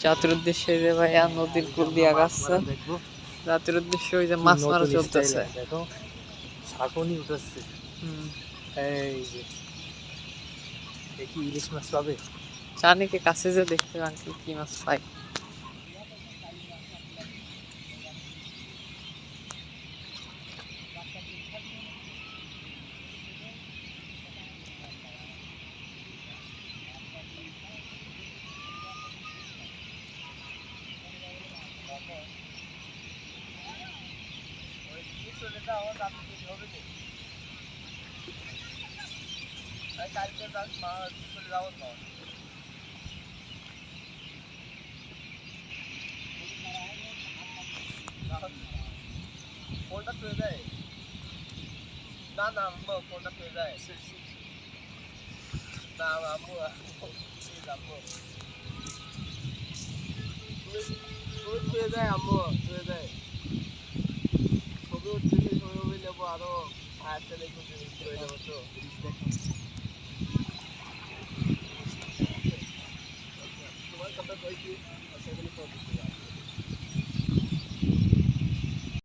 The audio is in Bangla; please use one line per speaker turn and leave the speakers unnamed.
জাতির উদ্দেশ্যে যে ভাইয়া নদীর কুল দিয়া গাছছে, জাতির উদ্দেশ্যে ওই যে মাছ মারা চলতেছে।
দেখো শাকনি উঠেছে। এই যে দেখি ইলিশ মাছ পাবে।
জানি কি কাছে যে দেখতে আঙ্কেল কি মাছ পাই।
ফোনটা পেয়ে যায় না না আম্মু ফোনটা পেয়ে যায় না আম্মু আম্মু তুই পেয়ে যায় আম্মু পেয়ে যায় ছবি উঠতেছি ছবি নেবো আরো হায়ারটা দেখবো হয়ে যাবো তো তোমার কথা কইছি সেখানে